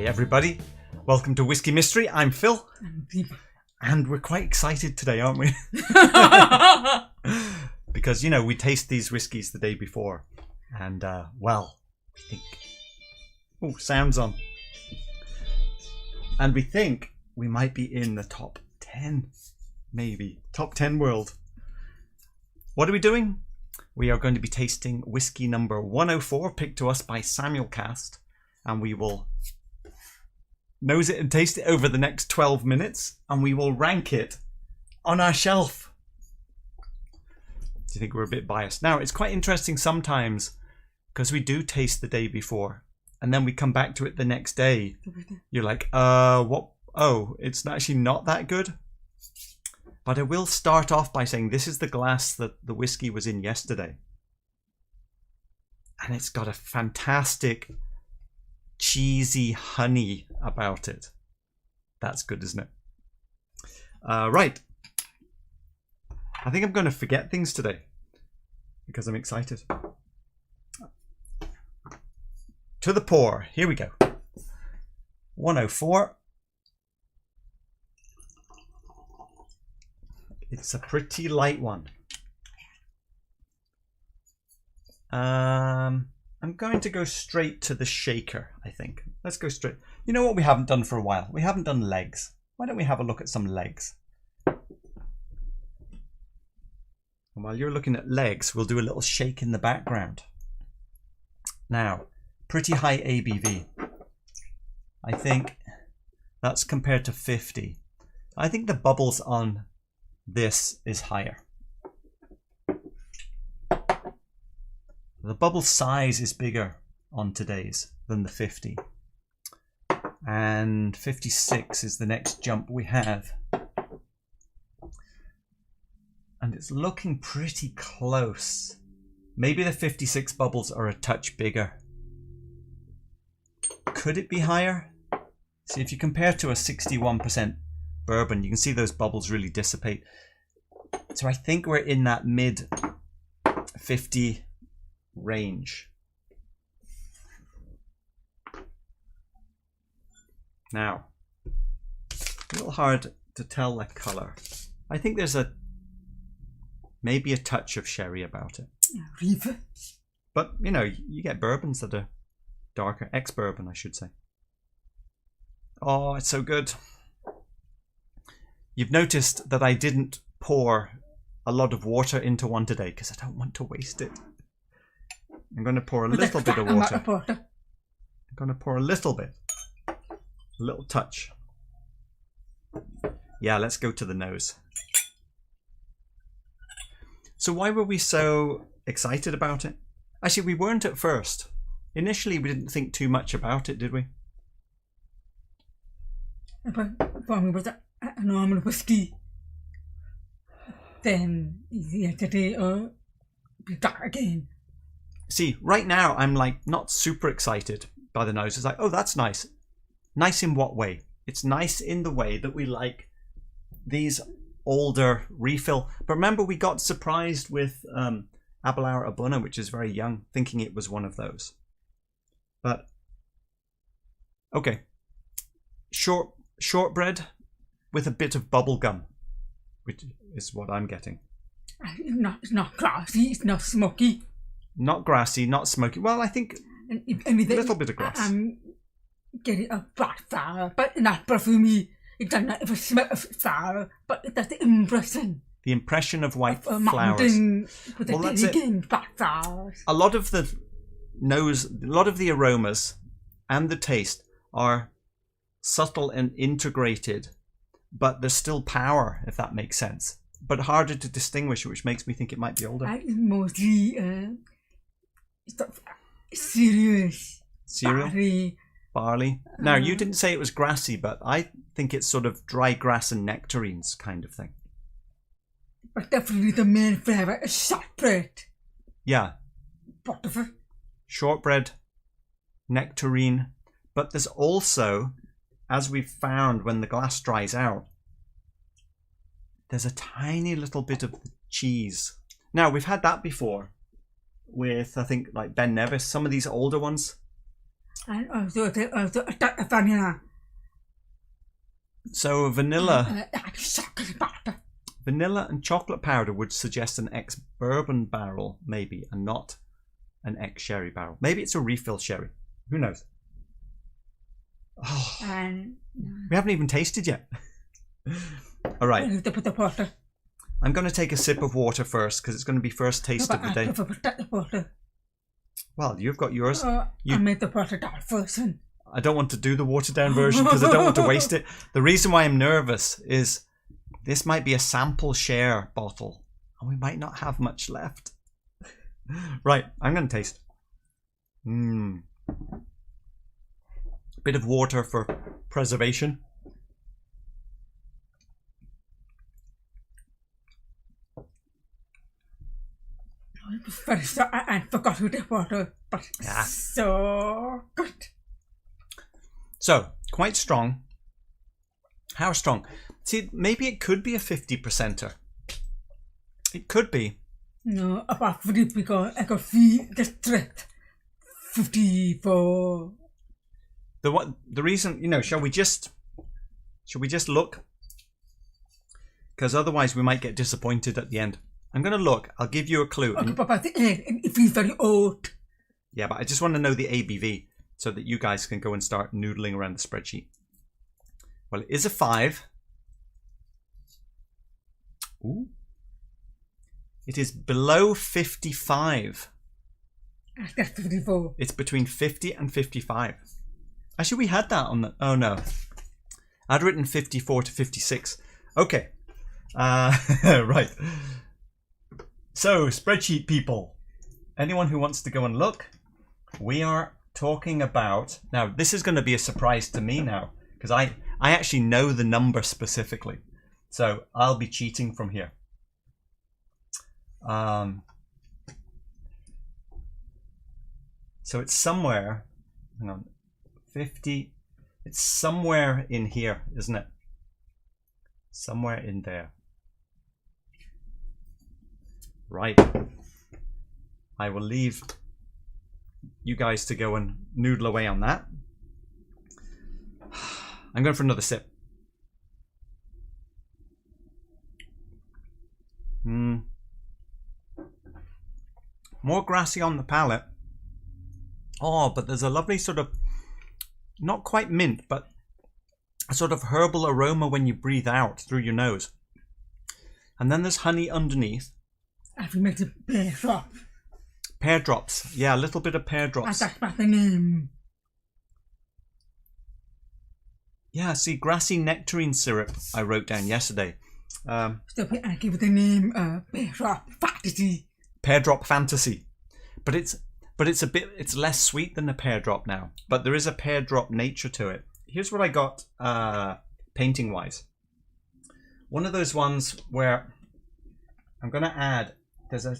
Hi everybody, welcome to Whiskey Mystery. I'm Phil, and we're quite excited today, aren't we? Because, you know, we taste these whiskies the day before, and well, we think, oh, sound's on, and we think we might be in the top 10, maybe, top 10 world. What are we doing? We are going to be tasting whiskey number 104, picked to us by Samuel Cast, and we will nose it and taste it over the next 12 minutes, and we will rank it on our shelf. Do you think we're a bit biased? Now, it's quite interesting sometimes, because we do taste the day before, and then we come back to it the next day. You're like, what? Oh, it's actually not that good. But I will start off by saying this is the glass that the whiskey was in yesterday. And it's got a fantastic cheesy honey about it. That's good, isn't it? Right. I think I'm going to forget things today because I'm excited. To the pour. Here we go. 104. It's a pretty light one. I'm going to go straight to the shaker, I think. Let's go straight. You know what we haven't done for a while? We haven't done legs. Why don't we have a look at some legs? And while you're looking at legs, we'll do a little shake in the background. Now, pretty high ABV. I think that's compared to 50. I think the bubbles on this is higher. The bubble size is bigger on today's than the 50. And 56 is the next jump we have. And it's looking pretty close. Maybe the 56 bubbles are a touch bigger. Could it be higher? See, if you compare to a 61% bourbon, you can see those bubbles really dissipate. So I think we're in that mid 50 range. Now, a little hard to tell the color. I think there's maybe a touch of sherry about it. But, you know, you get bourbons that are darker. Ex-bourbon, I should say. Oh, it's so good. You've noticed that I didn't pour a lot of water into one today because I don't want to waste it. I'm going to pour a little bit of water. I'm going to pour a little bit. A little touch. Yeah, let's go to the nose. So why were we so excited about it? Actually, we weren't at first. Initially, we didn't think too much about it, did we? A normal whiskey, then yesterday be dark again. See, right now I'm like not super excited by the nose. It's like, oh, that's nice. Nice in what way? It's nice in the way that we like these older refill. But remember, we got surprised with Abelard Abuna, which is very young, thinking it was one of those. But okay, shortbread with a bit of bubble gum, which is what I'm getting. It's not grassy, it's not smoky. Not grassy, not smoky. Well, I think a little bit of grass. I'm getting a black flower, but not perfumey. It does not have a smell of flower, but it does the impression. The impression of white of flowers. With well, that's it. Black flowers. A lot of the nose, a lot of the aromas and the taste are subtle and integrated, but there's still power, if that makes sense, but harder to distinguish, which makes me think it might be older. Mostly cereal. Barley. Now, you didn't say it was grassy, but I think it's sort of dry grass and nectarines kind of thing. But definitely the main flavour is shortbread. Yeah. Whatever. Shortbread, nectarine, but there's also, as we've found when the glass dries out, there's a tiny little bit of cheese. Now, we've had that before with, I think, like Ben Nevis, some of these older ones. And also vanilla. So vanilla Chocolate powder. vanilla and chocolate powder would suggest an ex-bourbon barrel, maybe, and not an ex-sherry barrel. Maybe it's a refill sherry. Who knows? Oh, And we haven't even tasted yet. All right. the water. I'm going to take a sip of water first because it's going to be first taste of the day. The water. Well, you've got yours. I made the water down first. I don't want to do the watered down version because I don't want to waste it. The reason why I'm nervous is this might be a sample share bottle and we might not have much left. Right, I'm going to taste. Bit of water for preservation. First, I forgot who the water, but so good. So, quite strong. How strong? See, maybe it could be a 50%er. It could be. No, about 50 because I got the strength. 54. The reason, you know, shall we just look? Because otherwise we might get disappointed at the end. I'm going to look. I'll give you a clue. Okay, but at the end, it feels very old. Yeah, but I just want to know the ABV so that you guys can go and start noodling around the spreadsheet. Well, it is a 5. Ooh. It is below 55. That's 54. It's between 50 and 55. Actually, we had that on the... Oh, no. I'd written 54 to 56. Okay. Right. So, spreadsheet people. Anyone who wants to go and look, we are talking about... Now, this is going to be a surprise to me now, because I actually know the number specifically. So, I'll be cheating from here. So, it's somewhere... Hang on. 50... It's somewhere in here, isn't it? Somewhere in there. Right. I will leave you guys to go and noodle away on that. I'm going for another sip. More grassy on the palate. Oh, but there's a lovely sort of, not quite mint, but a sort of herbal aroma when you breathe out through your nose. And then there's honey underneath. Have you made a pear drop? Pear drops. Yeah, a little bit of pear drops. That's about the name. Yeah, see, grassy nectarine syrup I wrote down yesterday. So I give it the name pear drop fantasy. Pear drop fantasy. But it's less sweet than a pear drop now. But there is a pear drop nature to it. Here's what I got painting wise. One of those ones where I'm going to add, there's a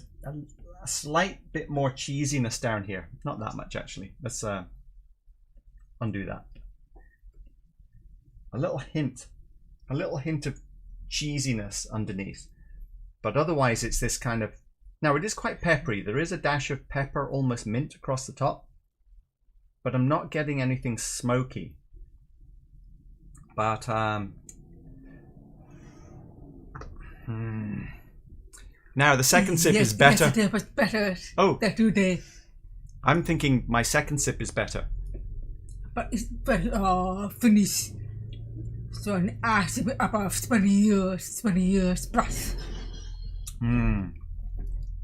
slight bit more cheesiness down here. Not that much actually. Let's undo that. A little hint of cheesiness underneath. But otherwise it's this kind of, now it is quite peppery. There is a dash of pepper, almost mint across the top. But I'm not getting anything smoky. But now the second sip is better. Yes, was better. Oh, Today. I'm thinking my second sip is better. But it's very finished. So an actually about 20 years plus.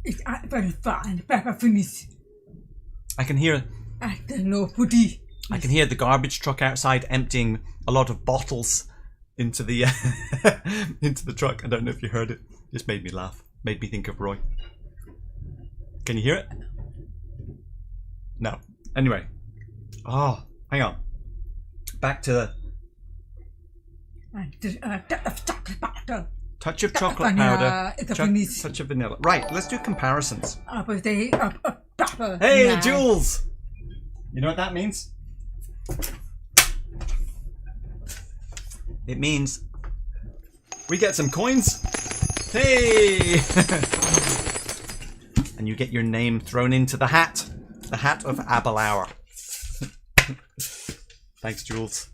It's very fine, pepper finish. I can hear. I don't know, pudding. I can hear the garbage truck outside emptying a lot of bottles into the into the truck. I don't know if you heard it. Just made me laugh. Made me think of Roy. Can you hear it? No. Anyway. Oh, hang on. Back to the chocolate powder. touch of chocolate powder. Touch of vanilla. Right, let's do comparisons. Hey, Jules! You know what that means? It means we get some coins. Hey! And you get your name thrown into the hat of Abelauer. Thanks, Jules.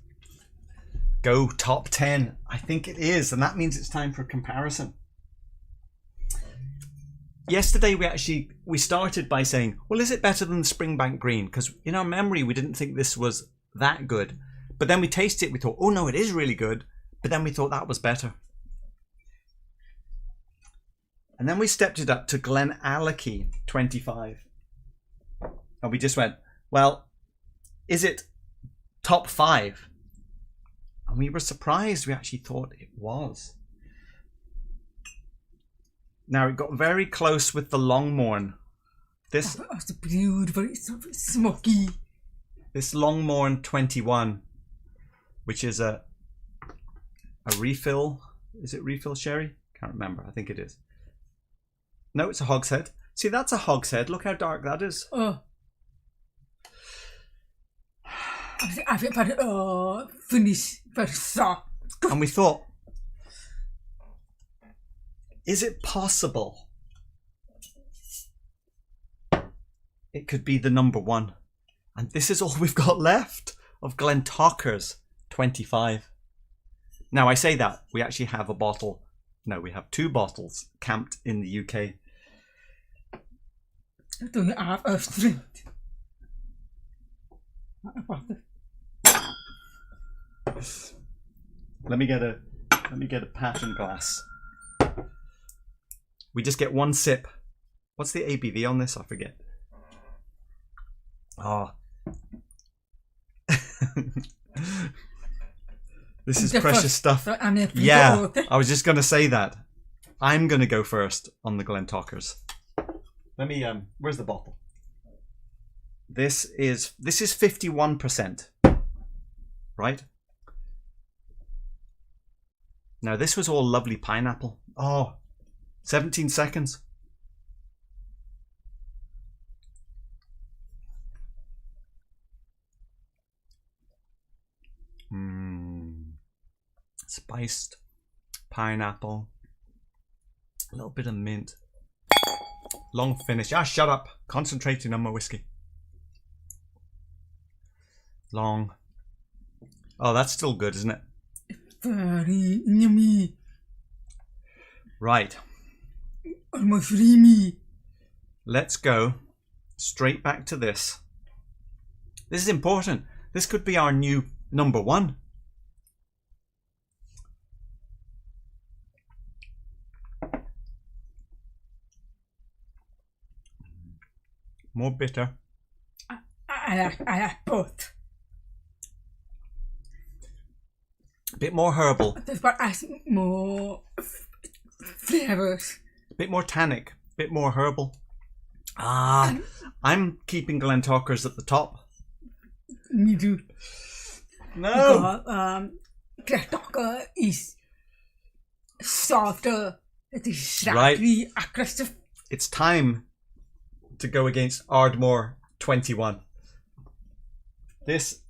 Go top 10. I think it is, and that means it's time for comparison. Yesterday we started by saying, well, is it better than the Springbank Green? Because in our memory we didn't think this was that good. But then we tasted it, we thought, oh no, it is really good. But then we thought that was better. And then we stepped it up to Glenallachie 25. And we just went, well, is it top 5? And we were surprised. We actually thought it was. Now, it got very close with the Longmorn. This That's beautiful. It's so smoky. This Longmorn 21, which is a refill. Is it refill sherry? Can't remember. I think it is. No, it's a hogshead. See, that's a hogshead. Look how dark that is. Oh. I think finish very soft. And we thought, is it possible it could be the number 1? And this is all we've got left of Glentauchers 25. Now, I say that, we actually have a bottle. No, we have 2 bottles camped in the UK. Do you have a strength? Let me get a pattern glass. We just get 1 sip. What's the ABV on this? I forget. Oh. This is precious stuff. Yeah, I was just going to say that. I'm going to go first on the Glentauchers. Let me, where's the bottle? This is 51%. Right? Now, this was all lovely pineapple. Oh, 17 seconds. Spiced pineapple. A little bit of mint. Long finish. Ah, shut up. Concentrating on my whiskey. Long. Oh, that's still good, isn't it? Very yummy. Right. Almost creamy. Let's go straight back to this. This is important. This could be our new number 1. More bitter. I like both. A bit more herbal. There's but more flavors. A bit more tannic. A bit more herbal. Ah, I'm keeping Glentauchers at the top. Me too. No. Because Glentaucher is softer. It is slightly aggressive. It's time to go against Ardmore 21. This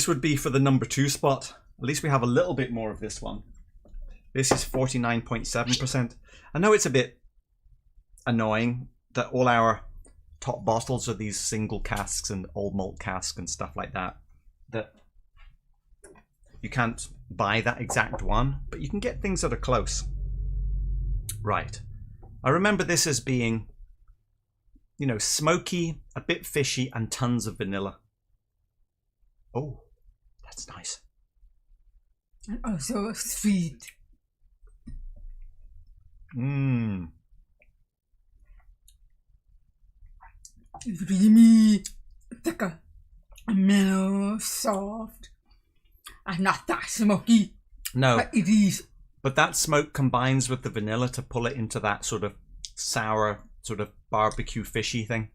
would be for the number 2 spot. At least we have a little bit more of this one. This is 49.7%. I know it's a bit annoying that all our top bottles are these single casks and old malt cask and stuff like that. That you can't buy that exact one, but you can get things that are close. Right. I remember this as being, you know, smoky, a bit fishy, and tons of vanilla. Oh, that's nice. And also sweet. Creamy, thicker, mellow, soft, and not that smoky. No. But it is. But that smoke combines with the vanilla to pull it into that sort of sour, sort of barbecue fishy thing.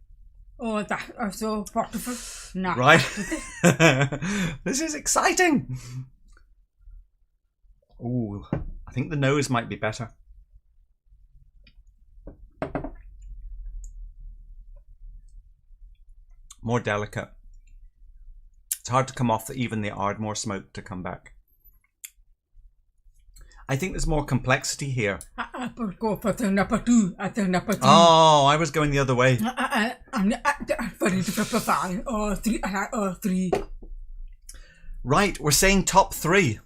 Oh, that also wonderful. Not right? This is exciting. Ooh, I think the nose might be better. More delicate. It's hard to come off even the Ardmore smoke to come back. I think there's more complexity here. I would go for the number 2. I think number 3. Oh, I was going the other way. I'm ready to prepare or 3 or 3. Right, we're saying top 3.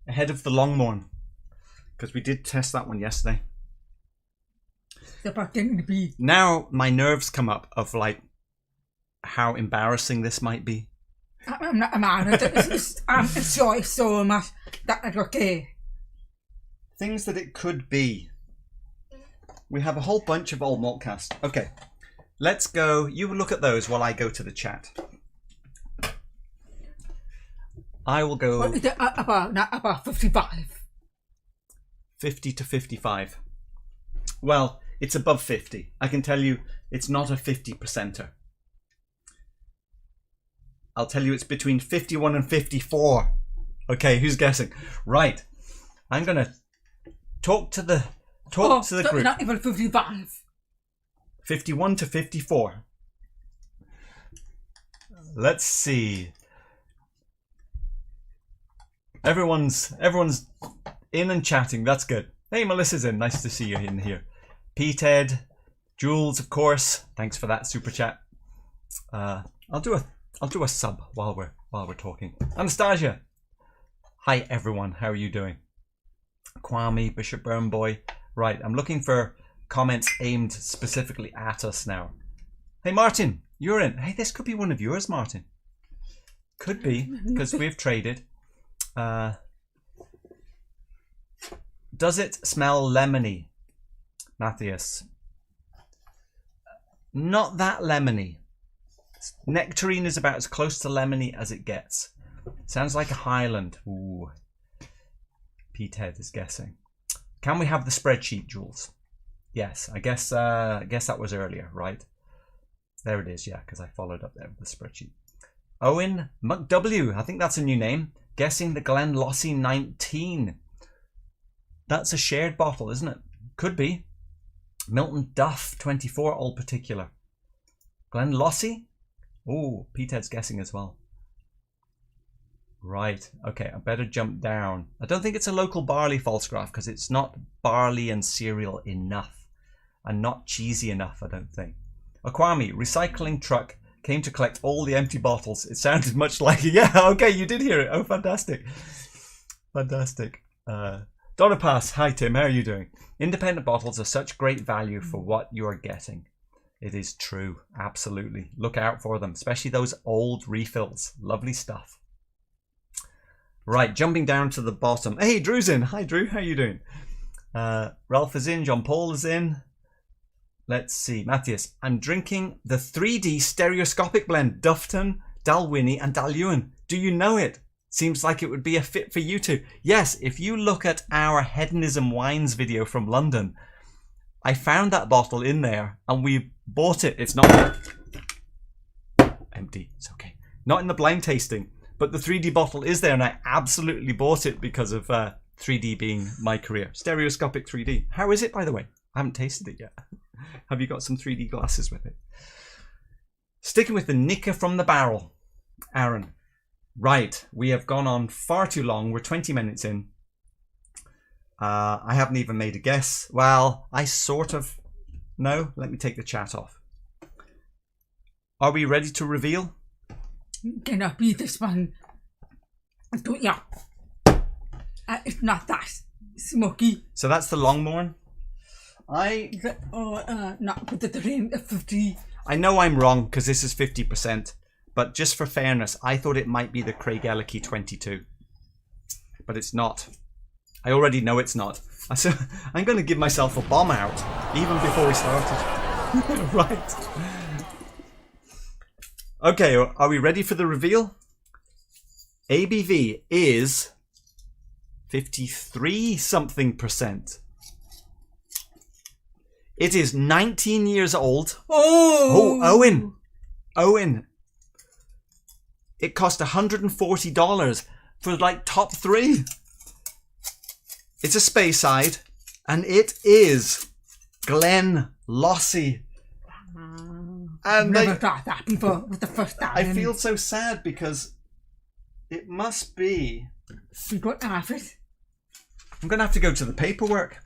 Ahead of the Longmorn. Because we did test that one yesterday. Now my nerves come up of like how embarrassing this might be. I'm not mad. I'm enjoying so much that it's okay. Things that it could be. We have a whole bunch of old maltcast. Okay, let's go. You look at those while I go to the chat. I will go about 55. 50 to 55. Well, it's above 50. I can tell you it's not a 50%er. I'll tell you it's between 51 and 54. Okay, who's guessing? Right. I'm going to talk to the group. Not even 55. 51 to 54. Let's see. Everyone's in and chatting. That's good. Hey, Melissa's in. Nice to see you in here. P-Ted, Jules, of course. Thanks for that super chat. I'll do a sub while we're talking. Anastasia. Hi everyone. How are you doing? Kwame, Bishop Burnboy. Right. I'm looking for comments aimed specifically at us now. Hey Martin, you're in. Hey, this could be one of yours, Martin. Could be because we've traded. Does it smell lemony? Matthias. Not that lemony. Nectarine is about as close to lemony as it gets. Sounds like a Highland. Ooh. P-Ted is guessing. Can we have the spreadsheet, Jules? Yes, I guess that was earlier, right? There it is, yeah, because I followed up there with the spreadsheet. Owen McW, I think that's a new name. Guessing the Glenlossie 19. That's a shared bottle, isn't it? Could be. Milton Duff 24, all particular. Glenlossie? Oh, P-Ted's guessing as well. Right, okay, I better jump down. I don't think it's a local barley Falsgraf because it's not barley and cereal enough. And not cheesy enough, I don't think. Aquami, recycling truck came to collect all the empty bottles. It sounded much like it. Yeah, okay, you did hear it. Oh, fantastic. Fantastic. Donna Pass, hi Tim, how are you doing? Independent bottles are such great value for what you are getting. It is true, absolutely. Look out for them, especially those old refills. Lovely stuff. Right, jumping down to the bottom. Hey, Drew's in. Hi, Drew, how are you doing? Ralph is in, John Paul is in. Let's see, Matthias. I'm drinking the 3D stereoscopic blend, Dufton, Dalwhinnie and Dalewin. Do you know it? Seems like it would be a fit for you two. Yes, if you look at our Hedonism Wines video from London, I found that bottle in there and we bought it. It's not empty. It's okay. Not in the blind tasting, but the 3D bottle is there and I absolutely bought it because of 3D being my career. Stereoscopic 3D. How is it, by the way? I haven't tasted it yet. Have you got some 3D glasses with it? Sticking with the Nika from the barrel. Aaron. Right, we have gone on far too long. We're 20 minutes in. I haven't even made a guess. Well, I sort of know. Let me take the chat off. Are we ready to reveal? Can I be this one? Yeah. It's not that smoky. So that's the Longmorn. Not with the range of 50. I know I'm wrong because this is 50%. But just for fairness, I thought it might be the Glentauchers 22. But it's not. I already know it's not. So I'm going to give myself a bomb out, even before we started. Right. Okay, are we ready for the reveal? ABV is 53 something %. It is 19 years old. Oh, Owen. It cost $140 for like top 3. It's a Speyside, and it is Glenlossie. And never thought that before with the first time. I feel so sad because It must be. We got half it. I'm going to have to go to the paperwork.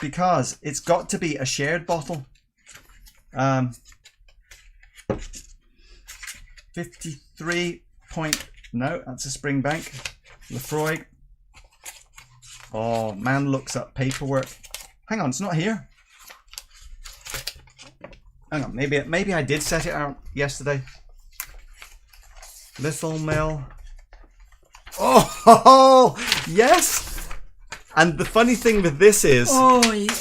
Because it's got to be a shared bottle. 53 point... No, that's a Springbank. Lefroy. Oh, man looks up paperwork. Hang on, it's not here. Hang on, maybe I did set it out yesterday. Little Mill. Oh, yes! And the funny thing with this is... Oh, yeah.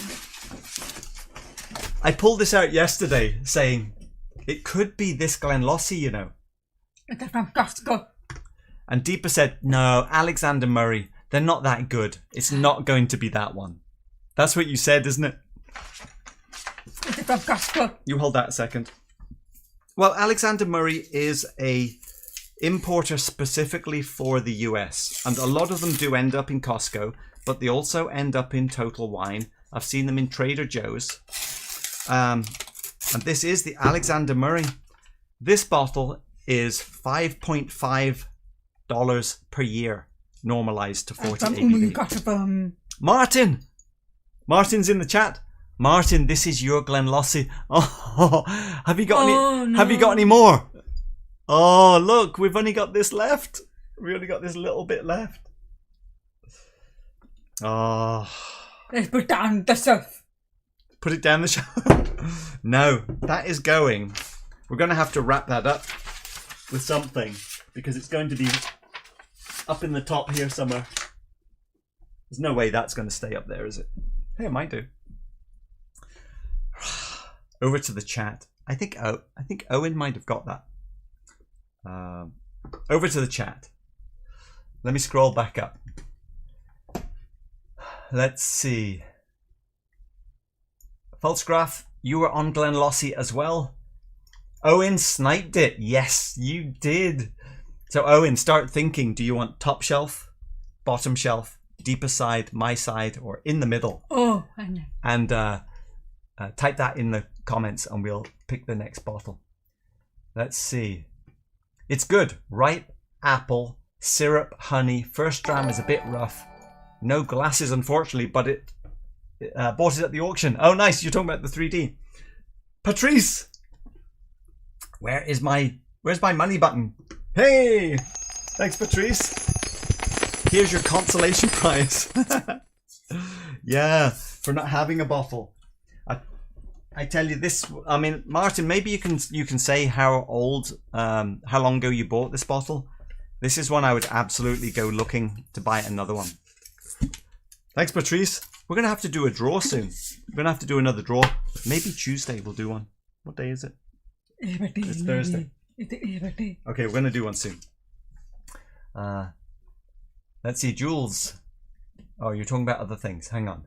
I pulled this out yesterday saying it could be this Glenlossie, you know. It's from Costco. And Deepa said, no, Alexander Murray, they're not that good. It's not going to be that one. That's what you said, isn't it? It's from Costco. You hold that a second. Well, Alexander Murray is a importer specifically for the US. And a lot of them do end up in Costco, but they also end up in Total Wine. I've seen them in Trader Joe's. And this is the Alexander Murray. This bottle is $5.5 per year, normalized to 40 ABV. Martin! Martin's in the chat. Martin, this is your Glenlossie. Oh, have you got any? No. Have you got any more? Oh, look, we've only got this left. We only got this little bit left. Oh. Let's put down the stuff. Put it down the shelf. No, that is going. We're going to have to wrap that up with something because it's going to be up in the top here somewhere. There's no way that's going to stay up there, is it? Hey, it might do. Over to the chat. I think Owen might have got that. Over to the chat. Let me scroll back up. Let's see. Falsgraph, you were on Glenlossie as well. Owen sniped it. Yes, you did. So Owen, start thinking. Do you want top shelf, bottom shelf, deeper side, my side, or in the middle? Oh, I know. And type that in the comments and we'll pick the next bottle. Let's see. It's good. Ripe apple, syrup, honey. First dram is a bit rough. No glasses, unfortunately, but it bought it at the auction. Oh, nice. You're talking about the 3D. Patrice! Where's my money button? Hey! Thanks, Patrice. Here's your consolation prize. Yeah, for not having a bottle. I tell you this, I mean, Martin, maybe you can say how long ago you bought this bottle. This is one I would absolutely go looking to buy another one. Thanks, Patrice. We're going to have to do a draw soon. We're going to have to do another draw. Maybe Tuesday we'll do one. What day is it? It's Thursday. Okay, we're going to do one soon. Let's see, Jules. Oh, you're talking about other things. Hang on.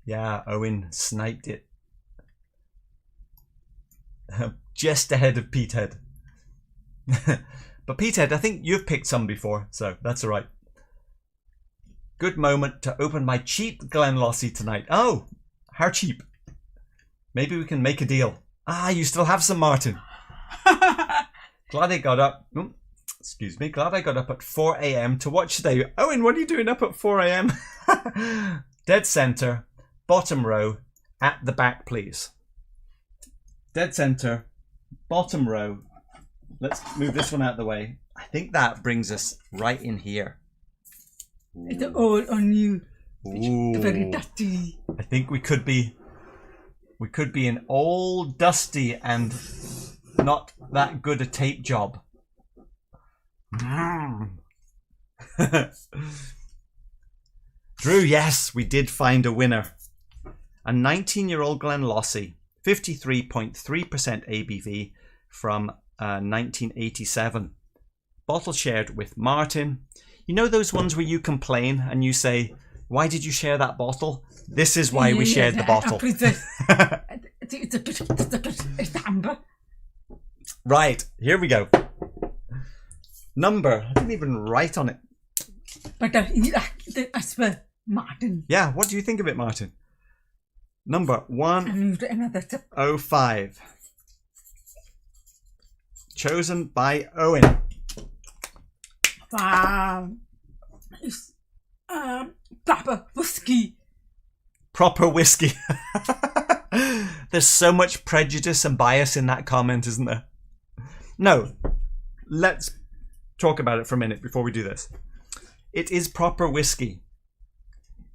Yeah, Owen sniped it. Just ahead of Petehead. But Petehead, I think you've picked some before, so that's all right. Good moment to open my cheap Glenlossie tonight. Oh, how cheap? Maybe we can make a deal. Ah, you still have some, Martin. Glad I got up. Excuse me. Glad I got up at 4 a.m. to watch today. Owen, what are you doing up at 4 a.m.? Dead center, bottom row, at the back, please. Dead center, bottom row. Let's move this one out of the way. I think that brings us right in here. It's all on you. Ooh. It's very dusty. I think we could be an old dusty and not that good a tape job. Drew, yes, we did find a winner. A 19-year-old Glenlossie, 53.3% ABV from 1987. Bottle shared with Martin. You know those ones where you complain and you say, why did you share that bottle? This is why we shared the bottle. It's amber. Right, here we go. Number, I didn't even write on it. But I swear, Martin. Yeah, what do you think of it, Martin? Number 105. Chosen by Owen. It's proper whiskey. Proper whiskey. There's so much prejudice and bias in that comment, isn't there? No, let's talk about it for a minute before we do this. It is proper whiskey.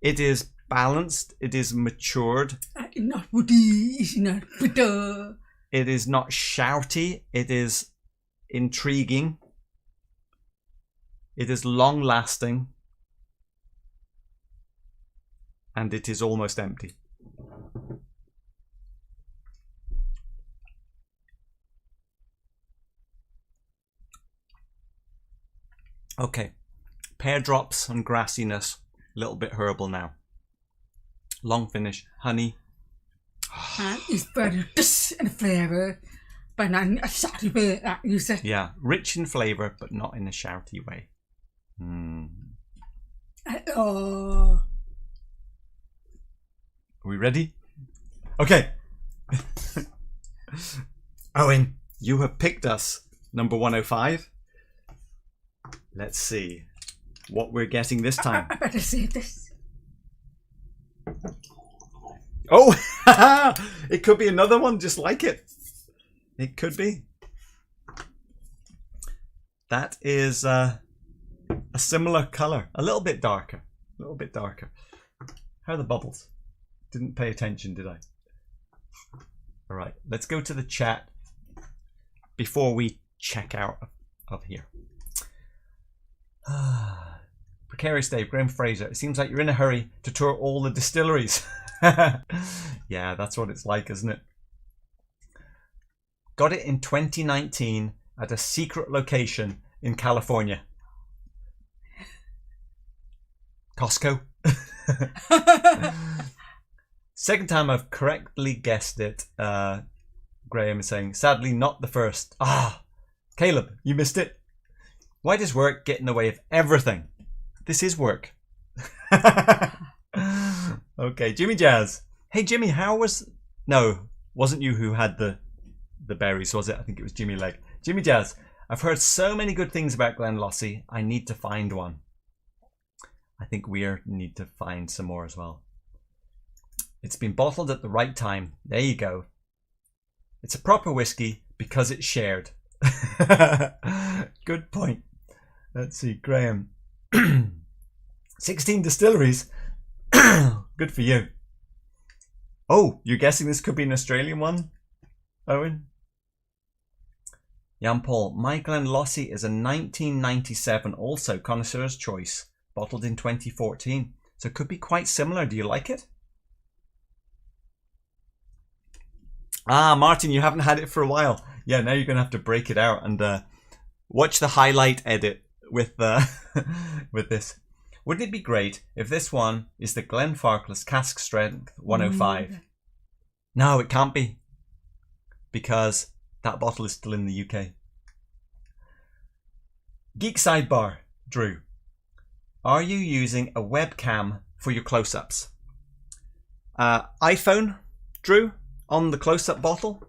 It is balanced. It is matured. Not woody. It's not bitter. It is not shouty. It is intriguing. It is long lasting. And it is almost empty. Okay, pear drops and grassiness, a little bit herbal now. Long finish, honey. It's very rich in flavour, but not in a shouty way, like you said. Yeah, rich in flavour, but not in a shouty way. Oh. Are we ready? Okay. Owen, you have picked us number 105. Let's see what we're getting this time. I better say this. Oh, it could be another one just like it. It could be. That is a similar colour, a little bit darker. A little bit darker. How are the bubbles? Didn't pay attention, did I? All right, let's go to the chat before we check out of here. Precarious Dave, Graham Fraser. It seems like you're in a hurry to tour all the distilleries. Yeah, that's what it's like, isn't it? Got it in 2019 at a secret location in California. Costco. Second time I've correctly guessed it. Graham is saying, sadly not the first. Caleb, you missed it. Why does work get in the way of everything? This is work. Okay, Jimmy Jazz. Hey Jimmy, how was... No, wasn't you who had the berries, was it? I think it was Jimmy Leg. Jimmy Jazz, I've heard so many good things about Glenlossie. I need to find one. I think we need to find some more as well. It's been bottled at the right time. There you go. It's a proper whiskey because it's shared. Good point. Let's see, Graham. 16 distilleries. Good for you. Oh, you're guessing this could be an Australian one, Owen? Jan Paul. My Glenlossie is a 1997, also Connoisseur's Choice, bottled in 2014. So it could be quite similar. Do you like it? Martin, you haven't had it for a while. Yeah, now you're going to have to break it out and watch the highlight edit with with this. Wouldn't it be great if this one is the Glenfarclas Cask Strength 105? No, it can't be. Because that bottle is still in the UK. Geek Sidebar, Drew. Are you using a webcam for your close-ups? iPhone, Drew, on the close-up bottle.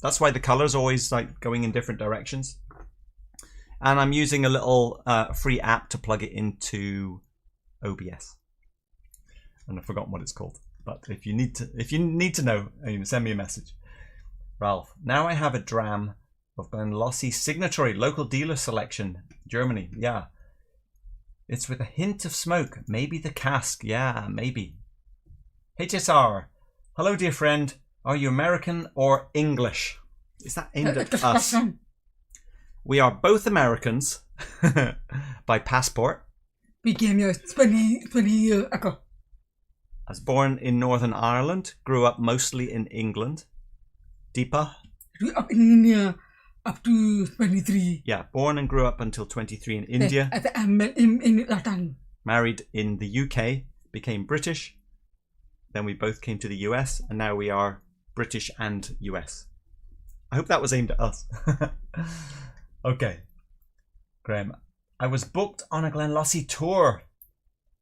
That's why the colour's always like going in different directions. And I'm using a little free app to plug it into OBS. And I've forgotten what it's called. But if you need to know, send me a message. Ralph, now I have a dram of Glenlossie Signatory Local Dealer Selection, Germany. Yeah. It's with a hint of smoke. Maybe the cask. Yeah, maybe. HSR. Hello, dear friend. Are you American or English? Is that aimed at us? We are both Americans by passport. We came here 20 years ago. I was born in Northern Ireland. Grew up mostly in England. Deepa? Grew up in India up to 23. Yeah, born and grew up until 23 in India. In Married in the UK. Became British. Then we both came to the US. And now we are British and US. I hope that was aimed at us. Okay. Graham, I was booked on a Glenlossie tour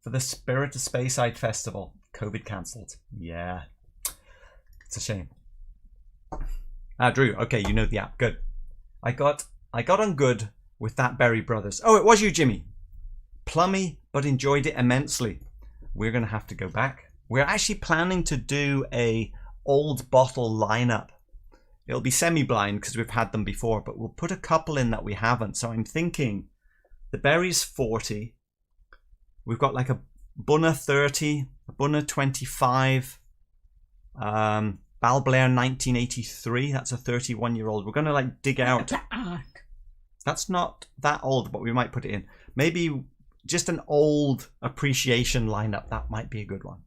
for the Spirit of Speyside Festival. COVID cancelled. Yeah. It's a shame. Drew, okay, you know the app. Good. I got on good with that Berry Brothers. Oh, it was you, Jimmy. plummy, but enjoyed it immensely. We're going to have to go back. We're actually planning to do a old bottle lineup. It'll be semi-blind because we've had them before, but we'll put a couple in that we haven't. So I'm thinking the Berry's 40. We've got like a Bunna 30, a Bunna 25, Balblair 1983. That's a 31-year-old. We're going to like dig out. That's not that old, but we might put it in. Maybe just an old appreciation lineup. That might be a good one.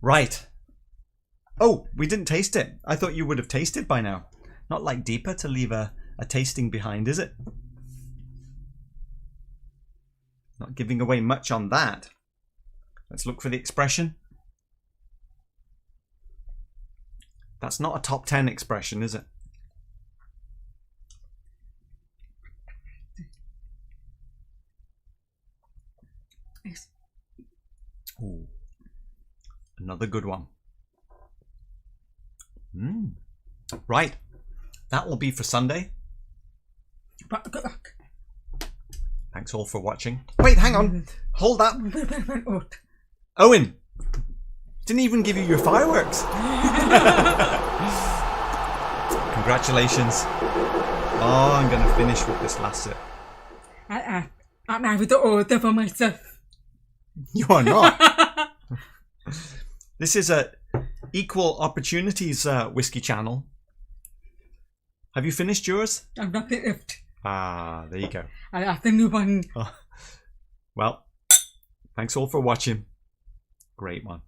Right. Oh, we didn't taste it. I thought you would have tasted by now. Not like Deepa to leave a tasting behind, is it? Not giving away much on that. Let's look for the expression. That's not a top 10 expression, is it? Ooh, another good one. Right, that will be for Sunday. Thanks all for watching. Wait, hang on. Hold that. Owen, didn't even give you your fireworks. Congratulations. Oh, I'm going to finish with this last sip. I'm having to order for myself. You are not. This is a equal opportunities whiskey channel. Have you finished yours? I've not left. Ah, there you go. I have the new one. Oh. Well, thanks all for watching. Great one.